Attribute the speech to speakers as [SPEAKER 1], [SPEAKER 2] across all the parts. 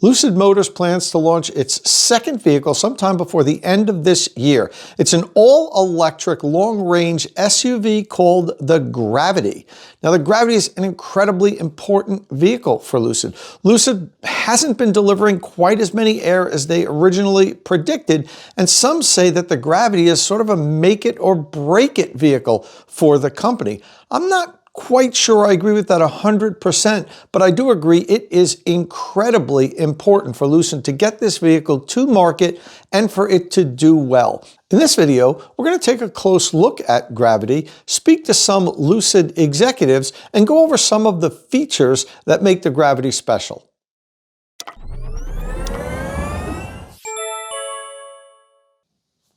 [SPEAKER 1] Lucid Motors plans to launch its second vehicle sometime before the end of this year. It's an all-electric long-range SUV called the Gravity. Now, the Gravity is an incredibly important vehicle for Lucid. Lucid hasn't been delivering quite as many Air as they originally predicted, and some say that the Gravity is sort of a make-it-or-break-it vehicle for the company. I'm not quite sure I agree with that 100%, but I do agree it is incredibly important for Lucid to get this vehicle to market and for it to do well. In this video, we're going to take a close look at Gravity, speak to some Lucid executives, and go over some of the features that make the Gravity special.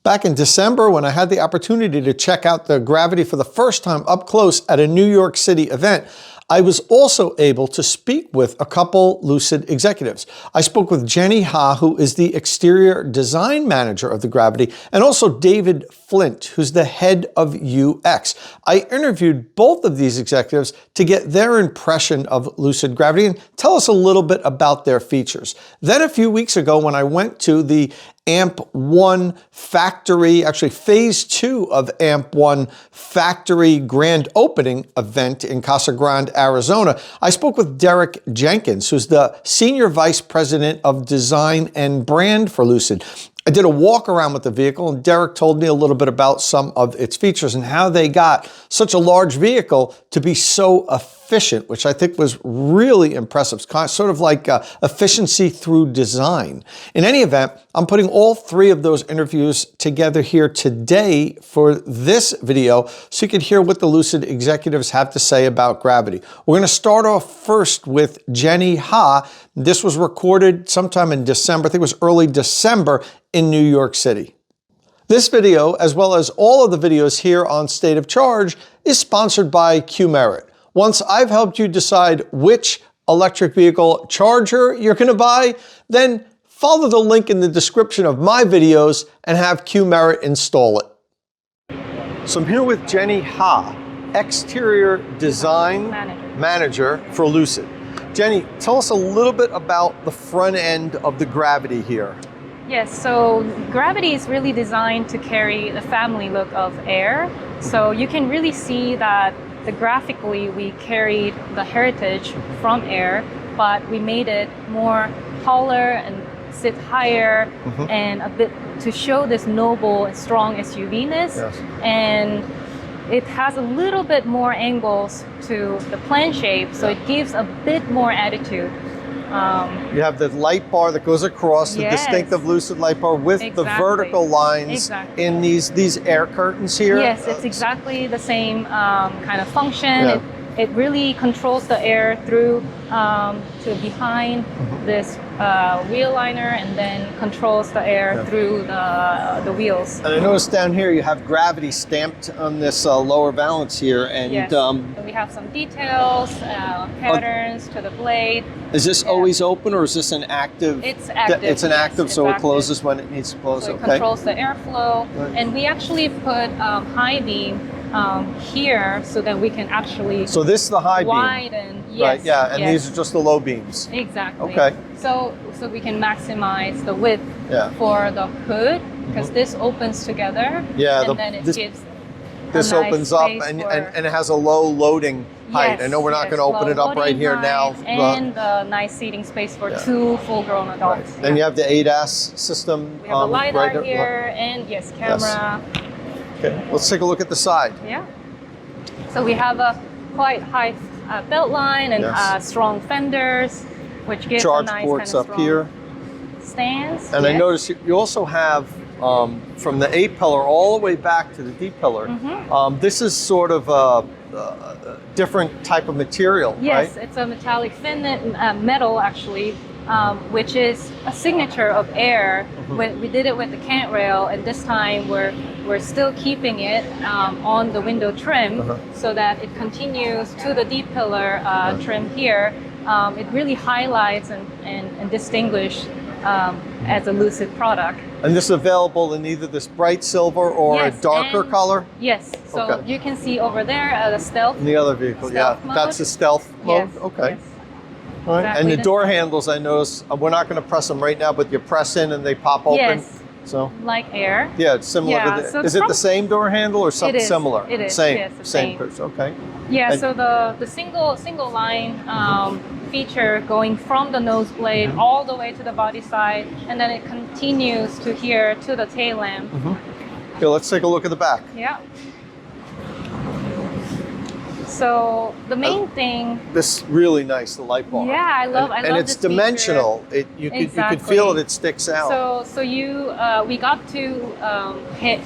[SPEAKER 1] Back in December, when I had the opportunity to check out the Gravity for the first time up close at a New York City event, I was also able to speak with a couple Lucid executives. I spoke with Jenny Ha, who is the exterior design manager of the Gravity, and also David Flynt, who's the head of UX. I interviewed both of these executives to get their impression of Lucid Gravity and tell us a little bit about their features. Then a few weeks ago, when I went to the AMP1 factory, actually phase 2 of AMP1 factory grand opening event in Casa Grande, Arizona, I spoke with Derek Jenkins, who's the Senior Vice President of Design and Brand for Lucid. I did a walk around with the vehicle, and Derek told me a little bit about some of its features and how they got such a large vehicle to be so efficient, which I think was really impressive. It's kind of sort of like efficiency through design. In any event, I'm putting all three of those interviews together here today for this video so you can hear what the Lucid executives have to say about Gravity. We're going to start off first with Jenny Ha. This was recorded sometime in December, I think it was early December, in New York City. This video, as well as all of the videos here on State of Charge, is sponsored by Qmerit. Once I've helped you decide which electric vehicle charger you're going to buy, then follow the link in the description of my videos and have Qmerit install it. So I'm here with Jenny Ha, Exterior Design Manager for Lucid. Jenny, tell us a little bit about the front end of the Gravity here.
[SPEAKER 2] Yes, so Gravity is really designed to carry the family look of Air. So you can really see that graphically we carried the heritage from Air, but we made it more taller and sit higher and a bit to show this noble and strong SUV-ness. Yes. And it has a little bit more angles to the plan shape, so it gives a bit more attitude.
[SPEAKER 1] You have the light bar that goes across, the distinctive Lucid light bar with the vertical lines in these air curtains here.
[SPEAKER 2] Yes, it's exactly the same kind of function. It really controls the air through to behind this wheel liner, and then controls the air through the wheels. And
[SPEAKER 1] I noticed down here you have Gravity stamped on this lower valance here, and
[SPEAKER 2] we have some details, patterns to the blade.
[SPEAKER 1] Is this always open, or is this an active?
[SPEAKER 2] It's active.
[SPEAKER 1] It's an active, so it closes when it needs to close.
[SPEAKER 2] So it controls the airflow, and we actually put high beam here so that we can actually
[SPEAKER 1] this is the high
[SPEAKER 2] widen.
[SPEAKER 1] Beam. Right, yeah, and these are just the low beams.
[SPEAKER 2] Exactly.
[SPEAKER 1] Okay.
[SPEAKER 2] So we can maximize the width for the hood, because this opens together.
[SPEAKER 1] Yeah,
[SPEAKER 2] and then it gives
[SPEAKER 1] this
[SPEAKER 2] a nice
[SPEAKER 1] opens up and it has a low loading height. I know we're not going to open it up right here now.
[SPEAKER 2] And a nice seating space for two full-grown adults.
[SPEAKER 1] Right. Then you have the ADAS system.
[SPEAKER 2] We have a LiDAR here, and camera.
[SPEAKER 1] Okay, let's take a look at the side.
[SPEAKER 2] Yeah. So we have a quite high belt line and strong fenders, which gives a nice
[SPEAKER 1] ports
[SPEAKER 2] kind of
[SPEAKER 1] up here.
[SPEAKER 2] Stance.
[SPEAKER 1] And I noticed you also have from the A pillar all the way back to the D pillar. This is sort of a different type of material,
[SPEAKER 2] yes,
[SPEAKER 1] right?
[SPEAKER 2] It's a metallic thin metal actually, which is a signature of Air. We did it with the cant rail, and this time we're still keeping it on the window trim so that it continues to the D pillar trim here. It really highlights and distinguishes as a Lucid product.
[SPEAKER 1] And this is available in either this bright silver or a darker color?
[SPEAKER 2] Yes, so you can see over there the stealth.
[SPEAKER 1] In the other vehicle,
[SPEAKER 2] mode.
[SPEAKER 1] That's the stealth mode?
[SPEAKER 2] Yes.
[SPEAKER 1] Okay.
[SPEAKER 2] Yes.
[SPEAKER 1] All right.
[SPEAKER 2] exactly
[SPEAKER 1] And the
[SPEAKER 2] the
[SPEAKER 1] door
[SPEAKER 2] same.
[SPEAKER 1] handles, I noticed, we're not going to press them right now, but you press in and they pop open.
[SPEAKER 2] Yes,
[SPEAKER 1] So
[SPEAKER 2] like air.
[SPEAKER 1] yeah, it's similar
[SPEAKER 2] Yeah,
[SPEAKER 1] to the,
[SPEAKER 2] so
[SPEAKER 1] is it the same door handle or something
[SPEAKER 2] It is.
[SPEAKER 1] similar?
[SPEAKER 2] It is.
[SPEAKER 1] Same.
[SPEAKER 2] Yes, the
[SPEAKER 1] same.
[SPEAKER 2] same.
[SPEAKER 1] Okay.
[SPEAKER 2] Yeah,
[SPEAKER 1] And-
[SPEAKER 2] so the single line feature going from the nose blade all the way to the body side, and then it continues to here to the tail lamp.
[SPEAKER 1] Okay, let's take a look at the back.
[SPEAKER 2] Yeah. So the main thing.
[SPEAKER 1] This is really nice, the light bar.
[SPEAKER 2] Yeah, I love
[SPEAKER 1] and it's
[SPEAKER 2] this feature.
[SPEAKER 1] dimensional. You could feel it sticks out.
[SPEAKER 2] So we got to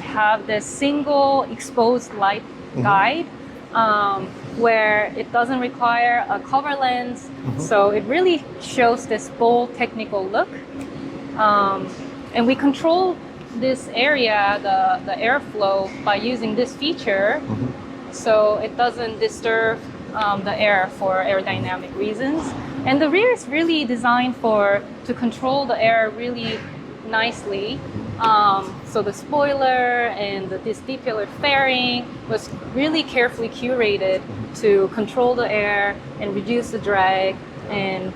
[SPEAKER 2] have this single exposed light guide where it doesn't require a cover lens. So it really shows this full technical look. And we control this area, the airflow, by using this feature. So it doesn't disturb the air for aerodynamic reasons. And the rear is really designed to control the air really nicely. So the spoiler and this deep-pillared fairing was really carefully curated to control the air and reduce the drag and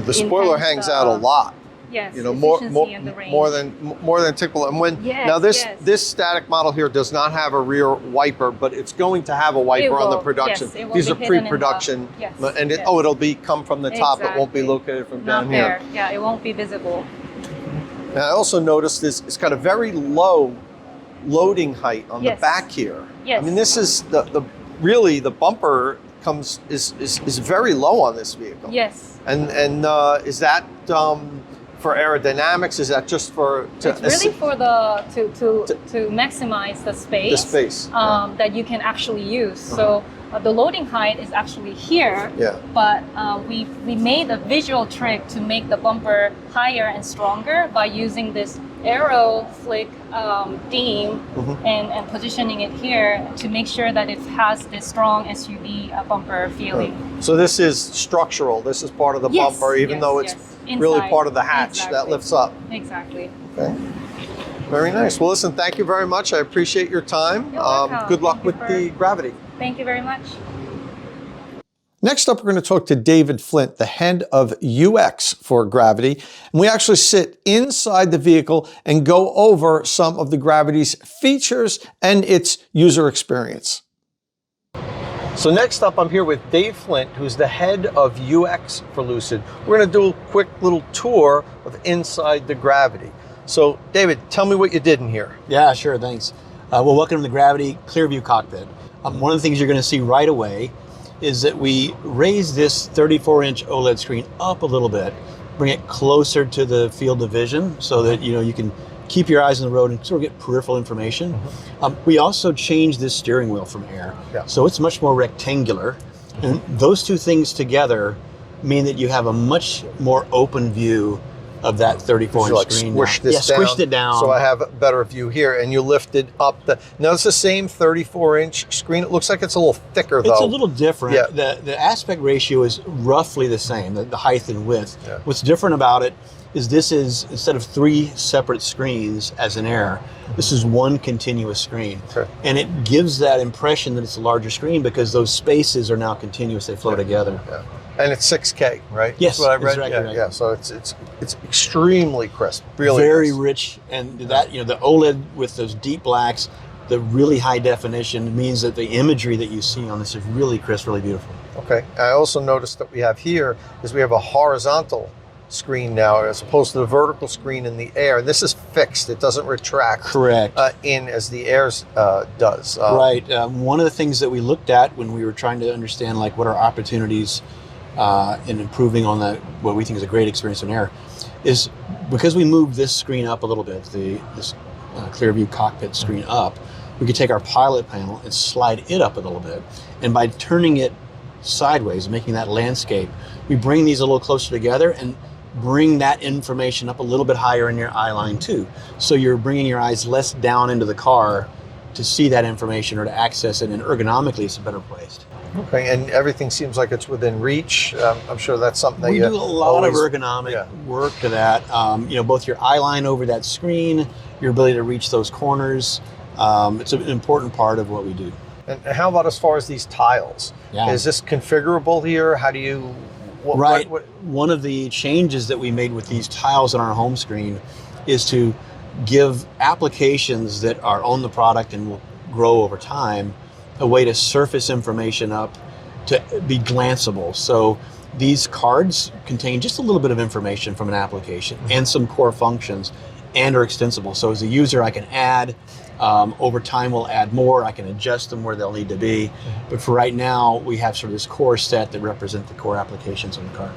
[SPEAKER 1] the spoiler hangs out a lot.
[SPEAKER 2] Yes,
[SPEAKER 1] you know,
[SPEAKER 2] efficiency and the range.
[SPEAKER 1] more than typical. And when now this static model here does not have a rear wiper, but it's going to have a wiper on the production.
[SPEAKER 2] Yes, it will
[SPEAKER 1] These
[SPEAKER 2] be
[SPEAKER 1] are pre-production, and it'll be come from the top. It won't be located from down here.
[SPEAKER 2] Yeah, it won't be visible.
[SPEAKER 1] Now I also noticed it's got a very low loading height on the back here.
[SPEAKER 2] Yes.
[SPEAKER 1] I mean, this is really the bumper is very low on this vehicle.
[SPEAKER 2] Yes.
[SPEAKER 1] And is that for aerodynamics? Is that just for
[SPEAKER 2] it's really for to maximize the space.
[SPEAKER 1] The space
[SPEAKER 2] that you can actually use. So the loading height is actually here.
[SPEAKER 1] Yeah.
[SPEAKER 2] But we made a visual trick to make the bumper higher and stronger by using this aero flick beam and positioning it here to make sure that it has this strong SUV bumper feeling.
[SPEAKER 1] So this is structural. This is part of the bumper, even though it's really part of the hatch that lifts up.
[SPEAKER 2] Exactly.
[SPEAKER 1] Okay. Very nice. Well, listen, thank you very much. I appreciate your time.
[SPEAKER 2] You're welcome.
[SPEAKER 1] Good luck with the Gravity.
[SPEAKER 2] Thank you very much.
[SPEAKER 1] Next up, we're going to talk to David Flynt, the head of UX for Gravity. And we actually sit inside the vehicle and go over some of the Gravity's features and its user experience. So next up, I'm here with Dave Flynt, who's the head of UX for Lucid. We're going to do a quick little tour of inside the Gravity. So David, tell me what you did in here.
[SPEAKER 3] Yeah, sure, thanks. Well, welcome to the Gravity Clearview cockpit. One of the things you're going to see right away is that we raise this 34-inch OLED screen up a little bit, bring it closer to the field of vision so that you can keep your eyes on the road and sort of get peripheral information. We also changed this steering wheel from air, so it's much more rectangular. And those two things together mean that you have a much more open view of that 34-inch screen.
[SPEAKER 1] Squished
[SPEAKER 3] it down.
[SPEAKER 1] So I have a better view here, and you lifted up now it's the same 34-inch screen. It looks like it's a little thicker though.
[SPEAKER 3] It's a little different. Yeah. The aspect ratio is roughly the same, the height and width. Yeah. What's different about it is this is, instead of 3 separate screens as in Air, this is one continuous screen. Okay. And it gives that impression that it's a larger screen because those spaces are now continuous, they flow together. Yeah.
[SPEAKER 1] And it's 6K, right?
[SPEAKER 3] Yes,
[SPEAKER 1] that's what I read.
[SPEAKER 3] Exactly right.
[SPEAKER 1] Yeah. So it's extremely crisp, really
[SPEAKER 3] very
[SPEAKER 1] nice.
[SPEAKER 3] Rich, and that the OLED with those deep blacks, the really high definition means that the imagery that you see on this is really crisp, really beautiful.
[SPEAKER 1] Okay. I also noticed that we have a horizontal screen now as opposed to the vertical screen in the Air. And this is fixed; it doesn't retract.
[SPEAKER 3] Correct.
[SPEAKER 1] In as the Air's does.
[SPEAKER 3] Right. One of the things that we looked at when we were trying to understand what are opportunities in improving on what we think is a great experience in Air, is because we moved this screen up a little bit, this Clearview cockpit screen up, we could take our pilot panel and slide it up a little bit. And by turning it sideways, making that landscape, we bring these a little closer together and bring that information up a little bit higher in your eye line too. So you're bringing your eyes less down into the car to see that information or to access it, and ergonomically it's better placed.
[SPEAKER 1] Okay, and everything seems like it's within reach. I'm sure that's something that
[SPEAKER 3] we do a lot of ergonomic work to that. Both your eye line over that screen, your ability to reach those corners. It's an important part of what we do.
[SPEAKER 1] And how about as far as these tiles?
[SPEAKER 3] Yeah.
[SPEAKER 1] Is this configurable here? How do you
[SPEAKER 3] Right. One of the changes that we made with these tiles on our home screen is to give applications that are on the product and will grow over time a way to surface information up to be glanceable. So these cards contain just a little bit of information from an application and some core functions and are extensible. So as a user, I can add, over time we'll add more, I can adjust them where they'll need to be. But for right now, we have sort of this core set that represent the core applications on the card.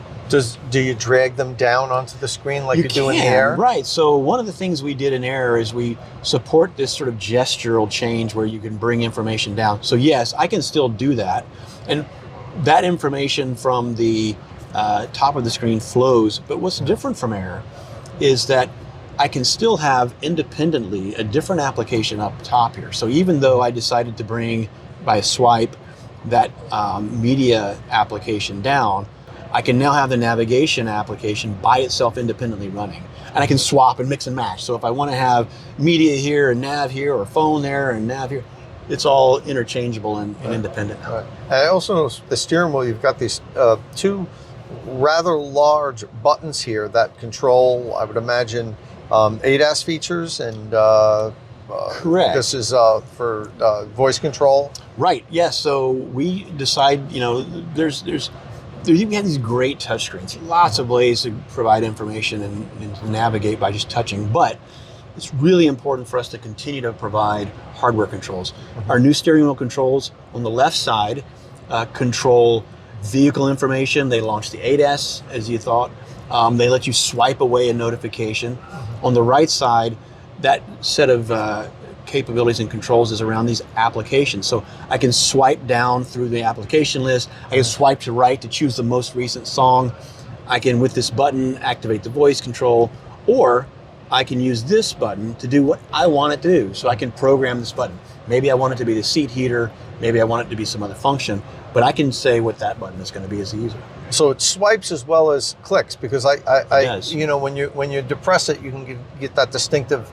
[SPEAKER 1] Do you drag them down onto the screen like you do in Air?
[SPEAKER 3] Right. So one of the things we did in Air is we support this sort of gestural change where you can bring information down. So yes, I can still do that. And that information from the top of the screen flows. But what's different from Air is that I can still have independently a different application up top here. So even though I decided to bring by a swipe that media application down, I can now have the navigation application by itself independently running. And I can swap and mix and match. So if I want to have media here and nav here, or phone there and nav here, it's all interchangeable and independent now.
[SPEAKER 1] Right. I also noticed the steering wheel, you've got these two rather large buttons here that control, I would imagine, ADAS features and
[SPEAKER 3] correct.
[SPEAKER 1] This is for voice control.
[SPEAKER 3] Right. Yes. So we decide, we have these great touchscreens, lots of ways to provide information and to navigate by just touching, but it's really important for us to continue to provide hardware controls. Our new steering wheel controls on the left side control vehicle information. They launch the ADAS, as you thought. They let you swipe away a notification. On the right side, that set of capabilities and controls is around these applications. So I can swipe down through the application list. I can swipe to right to choose the most recent song. I can, with this button, activate the voice control, or I can use this button to do what I want it to do. So I can program this button. Maybe I want it to be the seat heater. Maybe I want it to be some other function, but I can say what that button is going to be as a user.
[SPEAKER 1] So it swipes as well as clicks, because
[SPEAKER 3] It does.
[SPEAKER 1] when you depress it, you can get that distinctive,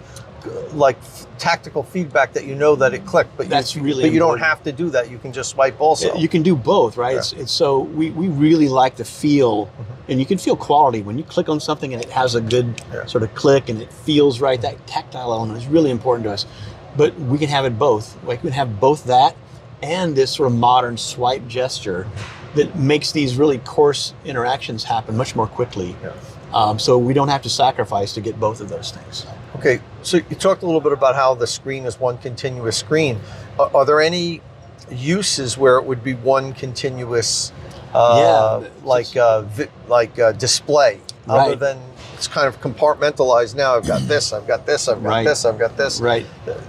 [SPEAKER 1] like tactical feedback that you know that it clicked. But
[SPEAKER 3] That's really
[SPEAKER 1] But you don't
[SPEAKER 3] important.
[SPEAKER 1] have to do that. You can just swipe also.
[SPEAKER 3] You can do both, right?
[SPEAKER 1] Yeah.
[SPEAKER 3] It's so we really like the feel, and you can feel quality when you click on something and it has a good sort of click and it feels right. That tactile element is really important to us. But we can have it both. Like we can have both that and this sort of modern swipe gesture that makes these really coarse interactions happen much more quickly.
[SPEAKER 1] Yeah.
[SPEAKER 3] So we don't have to sacrifice to get both of those things.
[SPEAKER 1] Okay, so you talked a little bit about how the screen is one continuous screen. Are there any uses where it would be one continuous, display, other
[SPEAKER 3] Right.
[SPEAKER 1] than it's kind of compartmentalized now? I've got this, I've got this, I've got
[SPEAKER 3] Right.
[SPEAKER 1] this, I've got this.
[SPEAKER 3] Right.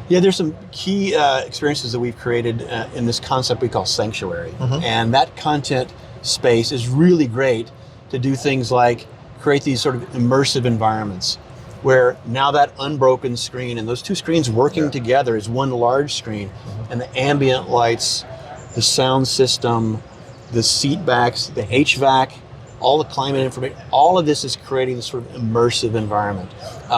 [SPEAKER 3] Yeah, there's some key experiences that we've created in this concept we call Sanctuary. And that content space is really great to do things like create these sort of immersive environments where now that unbroken screen and those two screens working together is one large screen, and the ambient lights, the sound system, the seat backs, the HVAC, all the climate information, all of this is creating this sort of immersive environment.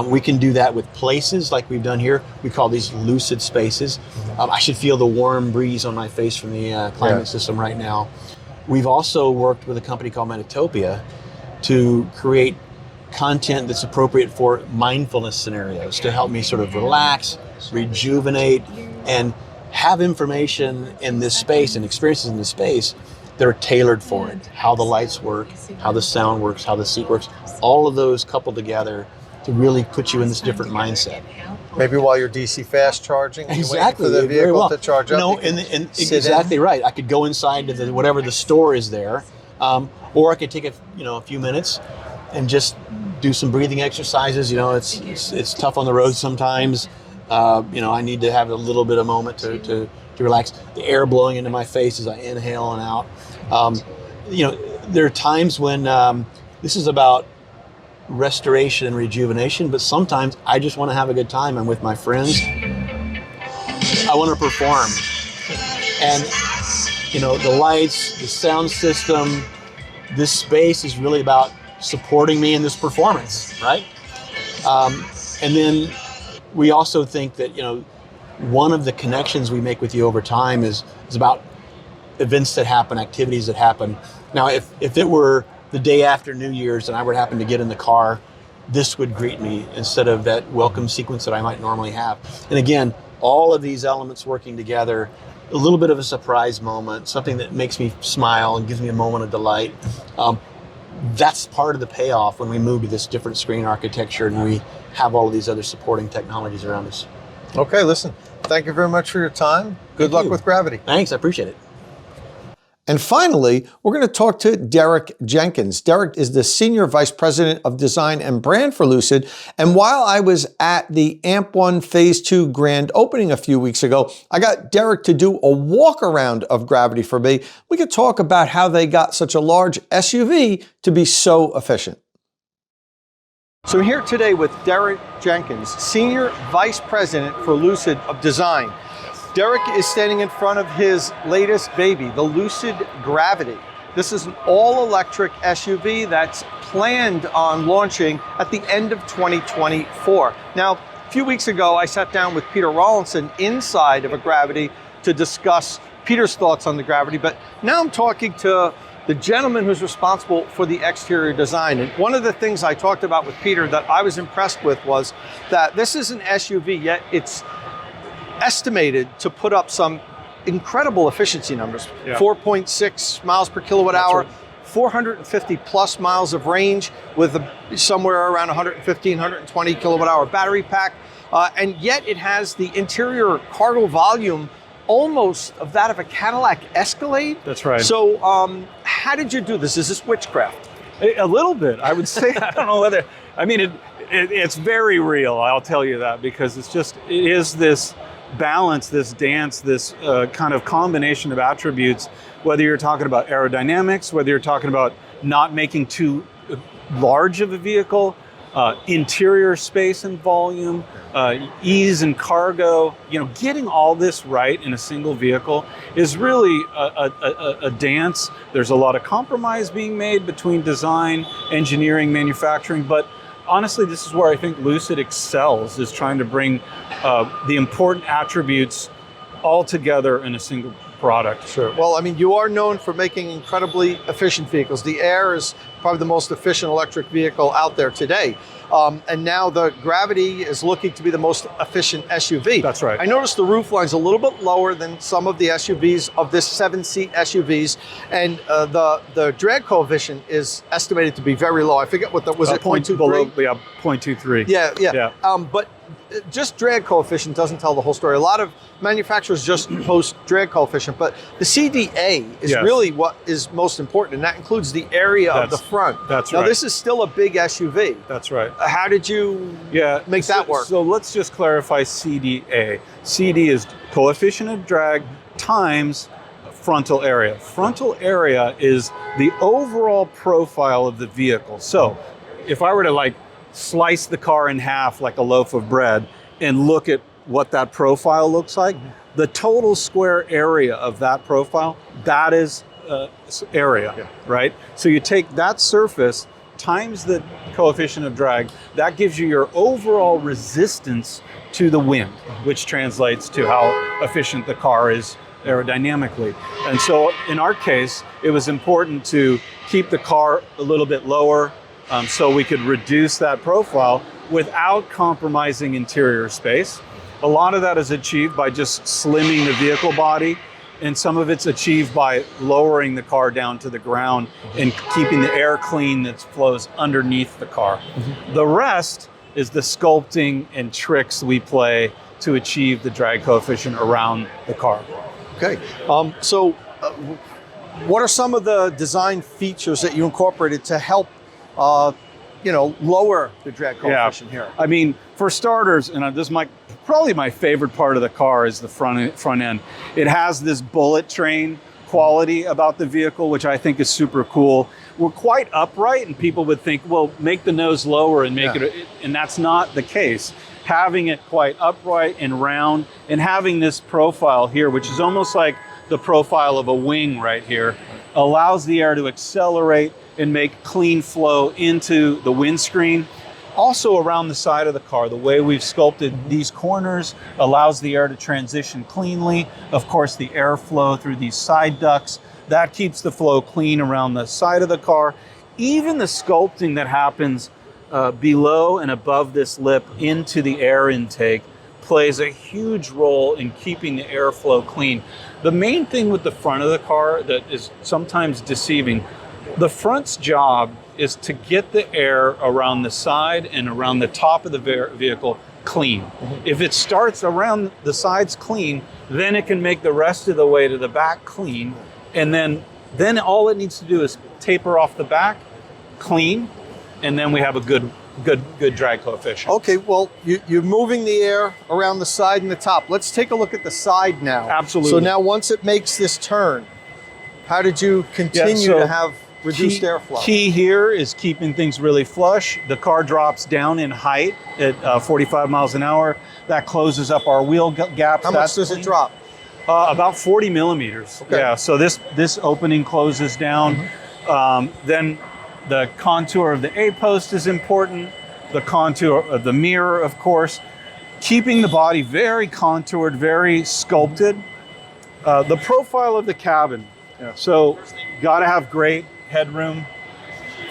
[SPEAKER 3] We can do that with places like we've done here. We call these lucid spaces. I should feel the warm breeze on my face from the climate system right now. We've also worked with a company called Metatopia to create content that's appropriate for mindfulness scenarios to help me sort of relax, rejuvenate, and have information in this space and experiences in this space that are tailored for it. How the lights work, how the sound works, how the seat works, all of those coupled together to really put you in this different mindset.
[SPEAKER 1] Maybe while you're DC fast charging, and
[SPEAKER 3] Exactly,
[SPEAKER 1] you're waiting for the
[SPEAKER 3] very
[SPEAKER 1] vehicle
[SPEAKER 3] well.
[SPEAKER 1] to charge up.
[SPEAKER 3] No,
[SPEAKER 1] you can
[SPEAKER 3] and
[SPEAKER 1] sit
[SPEAKER 3] exactly
[SPEAKER 1] in.
[SPEAKER 3] right. I could go inside to whatever the store is there, or I could take a few minutes and just do some breathing exercises. It's tough on the road sometimes. I need to have a little bit of moment to relax. The air blowing into my face as I inhale and out. There are times when this is about restoration and rejuvenation, but sometimes I just want to have a good time. I'm with my friends. I want to perform. And, the lights, the sound system, this space is really about supporting me in this performance, right? And then we also think that, one of the connections we make with you over time is about events that happen, activities that happen. Now, if it were the day after New Year's and I would happen to get in the car, this would greet me instead of that welcome sequence that I might normally have. And again, all of these elements working together, a little bit of a surprise moment, something that makes me smile and gives me a moment of delight. That's part of the payoff when we move to this different screen architecture and we have all of these other supporting technologies around us.
[SPEAKER 1] Okay, listen, thank you very much for your time. Good luck with Gravity.
[SPEAKER 3] Thanks, I appreciate it.
[SPEAKER 1] And finally, we're going to talk to Derek Jenkins. Derek is the Senior Vice President of Design and Brand for Lucid. And while I was at the AMP1 Phase 2 grand opening a few weeks ago, I got Derek to do a walk around of Gravity for me. We could talk about how they got such a large SUV to be so efficient. So I'm here today with Derek Jenkins, Senior Vice President for Lucid of Design. Derek is standing in front of his latest baby, the Lucid Gravity. This is an all-electric SUV that's planned on launching at the end of 2024. Now, a few weeks ago, I sat down with Peter Rawlinson inside of a Gravity to discuss Peter's thoughts on the Gravity, but now I'm talking to the gentleman who's responsible for the exterior design. And one of the things I talked about with Peter that I was impressed with was that this is an SUV, yet it's estimated to put up some incredible efficiency numbers. 4.6 miles per kilowatt hour, 450 plus miles of range with somewhere around 115, 120 kilowatt hour battery pack. And yet it has the interior cargo volume almost of that of a Cadillac Escalade.
[SPEAKER 4] That's right.
[SPEAKER 1] So how did you do this? Is this witchcraft?
[SPEAKER 4] A little bit, I would say. I don't know whether, I mean, it's very real, I'll tell you that, because it is this balance, this dance, this kind of combination of attributes, whether you're talking about aerodynamics, whether you're talking about not making too large of a vehicle, interior space and volume, ease and cargo, getting all this right in a single vehicle is really a dance. There's a lot of compromise being made between design, engineering, manufacturing, but honestly, this is where I think Lucid excels, is trying to bring the important attributes all together in a single product.
[SPEAKER 1] Sure. Well, I mean, you are known for making incredibly efficient vehicles. The Air is probably the most efficient electric vehicle out there today. And now the Gravity is looking to be the most efficient SUV.
[SPEAKER 4] That's right.
[SPEAKER 1] I noticed the roof line's a little bit lower than some of the SUVs of this 7-seat SUVs, and the drag coefficient is estimated to be very low. I forget what was it, 0.23?
[SPEAKER 4] Below, yeah, 0.23.
[SPEAKER 1] Yeah. But just drag coefficient doesn't tell the whole story. A lot of manufacturers just post drag coefficient, but the CDA is really what is most important, and that includes the area of the front.
[SPEAKER 4] That's right.
[SPEAKER 1] Now, this is still a big SUV.
[SPEAKER 4] That's right.
[SPEAKER 1] How did you make that work?
[SPEAKER 4] So let's just clarify CDA. CD is coefficient of drag times frontal area. Frontal area is the overall profile of the vehicle. So if I were to slice the car in half like a loaf of bread and look at what that profile looks like, the total square area of that profile, that is area, right? So you take that surface times the coefficient of drag, that gives you your overall resistance to the wind, which translates to how efficient the car is aerodynamically. And so in our case, it was important to keep the car a little bit lower, so we could reduce that profile without compromising interior space. A lot of that is achieved by just slimming the vehicle body, and some of it's achieved by lowering the car down to the ground and keeping the air clean that flows underneath the car. The rest is the sculpting and tricks we play to achieve the drag coefficient around the car.
[SPEAKER 1] Okay, so what are some of the design features that you incorporated to help lower the drag coefficient here?
[SPEAKER 4] I mean, for starters, and this is probably my favorite part of the car is the front end. It has this bullet train quality about the vehicle, which I think is super cool. We're quite upright, and people would think, well, make the nose lower and make it, and that's not the case. Having it quite upright and round, and having this profile here, which is almost like the profile of a wing right here, allows the air to accelerate and make clean flow into the windscreen. Also around the side of the car, the way we've sculpted these corners allows the air to transition cleanly. Of course, the airflow through these side ducts, that keeps the flow clean around the side of the car. even the sculpting that happens below and above this lip into the air intake plays a huge role in keeping the airflow clean. The main thing with the front of the car that is sometimes deceiving, the front's job is to get the air around the side and around the top of the vehicle clean. If it starts around the sides clean, then it can make the rest of the way to the back clean, and then all it needs to do is taper off the back, clean, and then we have a good drag coefficient.
[SPEAKER 1] Okay, well, you're moving the air around the side and the top. Let's take a look at the side now.
[SPEAKER 4] Absolutely.
[SPEAKER 1] So now once it makes this turn, how did you continue to have reduced airflow?
[SPEAKER 4] Key here is keeping things really flush. The car drops down in height at 45 miles an hour. That closes up our wheel gaps.
[SPEAKER 1] How much does it drop?
[SPEAKER 4] About 40 millimeters.
[SPEAKER 1] Okay.
[SPEAKER 4] Yeah, so this opening closes down. Then the contour of the A-post is important. The contour of the mirror, of course. Keeping the body very contoured, very sculpted. The profile of the cabin.
[SPEAKER 1] Yeah.
[SPEAKER 4] So got to have great headroom.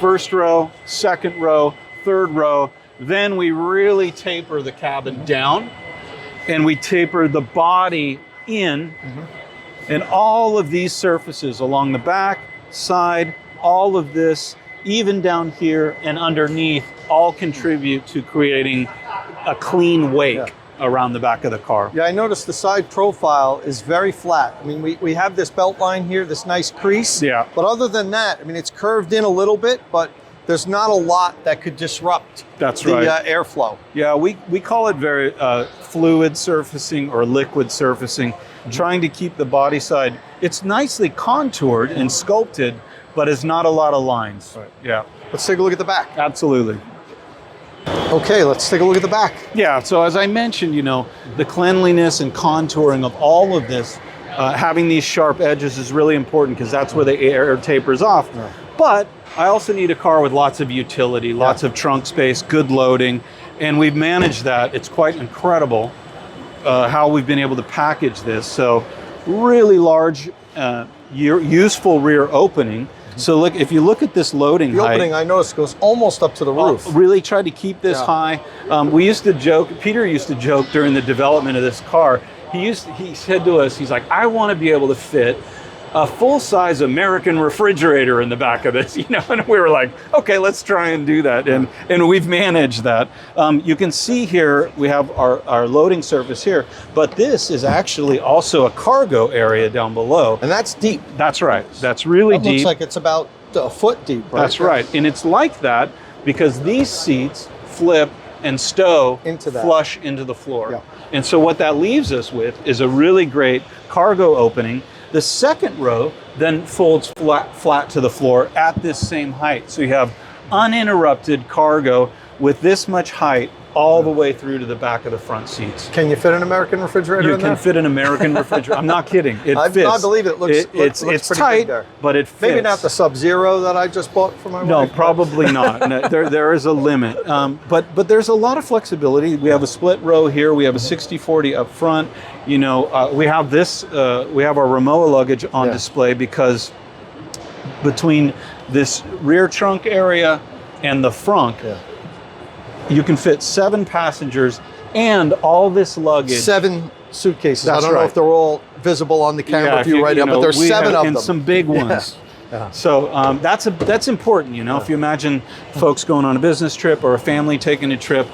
[SPEAKER 4] First row, second row, third row. Then we really taper the cabin down, and we taper the body in. And all of these surfaces along the back, side, all of this, even down here and underneath, all contribute to creating a clean wake around the back of the car.
[SPEAKER 1] Yeah, I noticed the side profile is very flat. I mean, we have this belt line here, this nice crease.
[SPEAKER 4] Yeah.
[SPEAKER 1] But other than that, I mean, it's curved in a little bit, but there's not a lot that could disrupt the airflow.
[SPEAKER 4] Yeah, we call it very fluid surfacing or liquid surfacing, trying to keep the body side. It's nicely contoured and sculpted, but it's not a lot of lines.
[SPEAKER 1] Right.
[SPEAKER 4] Yeah.
[SPEAKER 1] Let's take a look at the back.
[SPEAKER 4] Absolutely.
[SPEAKER 1] Okay, let's take a look at the back.
[SPEAKER 4] Yeah, so as I mentioned, the cleanliness and contouring of all of this, having these sharp edges is really important because that's where the air tapers off.
[SPEAKER 1] Yeah.
[SPEAKER 4] But I also need a car with lots of utility, lots of trunk space, good loading, and we've managed that. It's quite incredible how we've been able to package this. So really large, useful rear opening. So look, if you look at this loading height.
[SPEAKER 1] The opening, I noticed, goes almost up to the roof.
[SPEAKER 4] Really tried to keep this high. We used to joke, Peter used to joke during the development of this car. He said to us, he's like, I want to be able to fit a full-size American refrigerator in the back of this, and we were like, okay, let's try and do that. And we've managed that. You can see here, we have our loading surface here, but this is actually also a cargo area down below.
[SPEAKER 1] And that's deep.
[SPEAKER 4] That's right. That's really deep.
[SPEAKER 1] Looks like it's about a foot deep, right?
[SPEAKER 4] That's right. And it's like that because these seats flip and stow flush into the floor.
[SPEAKER 1] Yeah.
[SPEAKER 4] And so what that leaves us with is a really great cargo opening. The second row then folds flat to the floor at this same height. So you have uninterrupted cargo with this much height all the way through to the back of the front seats.
[SPEAKER 1] Can you fit an American refrigerator in there?
[SPEAKER 4] You can fit an American refrigerator. I'm not kidding. It fits.
[SPEAKER 1] I believe it looks
[SPEAKER 4] it's
[SPEAKER 1] pretty
[SPEAKER 4] tight,
[SPEAKER 1] big there.
[SPEAKER 4] but it fits.
[SPEAKER 1] Maybe not the Sub-Zero that I just bought for my wife.
[SPEAKER 4] No, probably not. No, there is a limit. But there's a lot of flexibility. We have a split row here. We have a 60/40 up front. We have this. We have our Rimowa luggage on display because between this rear trunk area and the front, you can fit 7 passengers and all this luggage.
[SPEAKER 1] 7 suitcases.
[SPEAKER 4] That's
[SPEAKER 1] I don't know
[SPEAKER 4] right.
[SPEAKER 1] if they're all visible on the camera view right now, but there's 7 of them.
[SPEAKER 4] And some big ones.
[SPEAKER 1] Yeah.
[SPEAKER 4] So that's important, If you imagine folks going on a business trip or a family taking a trip,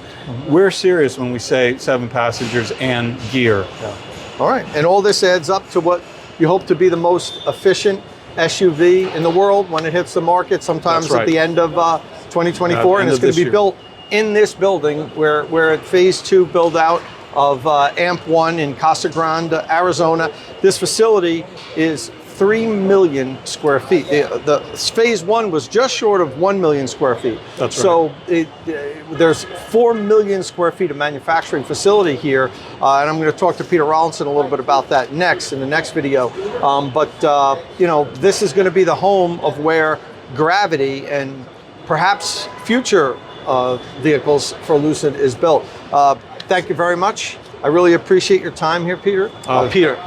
[SPEAKER 4] we're serious when we say 7 passengers and gear.
[SPEAKER 1] Yeah. All right, and all this adds up to what you hope to be the most efficient SUV in the world when it hits the market, sometimes at the end of 2024, and it's going to be built in this building. We're at phase 2 build out of AMP1 in Casa Grande, Arizona. This facility is 3 million square feet. The phase 1 was just short of 1 million square feet.
[SPEAKER 4] That's right.
[SPEAKER 1] So there's 4 million square feet of manufacturing facility here, and I'm going to talk to Peter Rollinson a little bit about that next in the next video. This is going to be the home of where Gravity and perhaps future vehicles for Lucid is built. Thank you very much. I really appreciate your time here, Peter.
[SPEAKER 4] Peter.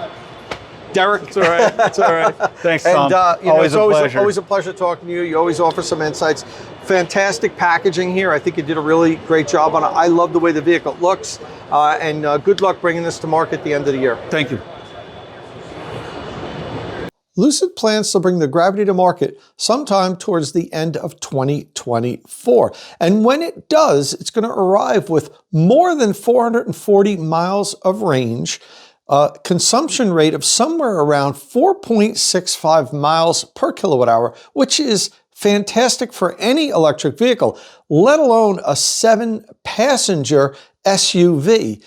[SPEAKER 1] Derek.
[SPEAKER 4] It's all right. It's all right. Thanks, Tom.
[SPEAKER 1] And you know,
[SPEAKER 4] always
[SPEAKER 1] it's
[SPEAKER 4] a pleasure.
[SPEAKER 1] always a pleasure talking to you. You always offer some insights. Fantastic packaging here. I think you did a really great job on it. I love the way the vehicle looks, and good luck bringing this to market at the end of the year.
[SPEAKER 4] Thank you.
[SPEAKER 1] Lucid plans to bring the Gravity to market sometime towards the end of 2024. And when it does, it's going to arrive with more than 440 miles of range, a consumption rate of somewhere around 4.65 miles per kilowatt hour, which is fantastic for any electric vehicle, let alone a 7-passenger SUV.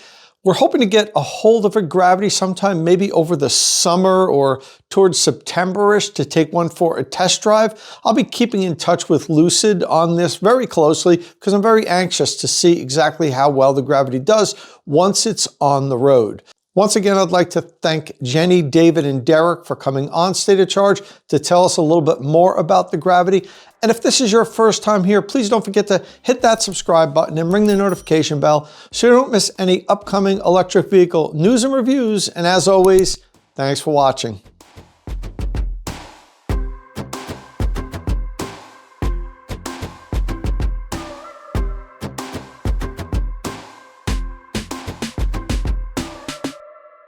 [SPEAKER 1] We're hoping to get a hold of a Gravity sometime maybe over the summer or towards September-ish to take one for a test drive. I'll be keeping in touch with Lucid on this very closely because I'm very anxious to see exactly how well the Gravity does once it's on the road. Once again, I'd like to thank Jenny, David, and Derek for coming on State of Charge to tell us a little bit more about the Gravity. And if this is your first time here, please don't forget to hit that subscribe button and ring the notification bell so you don't miss any upcoming electric vehicle news and reviews. And as always, thanks for watching.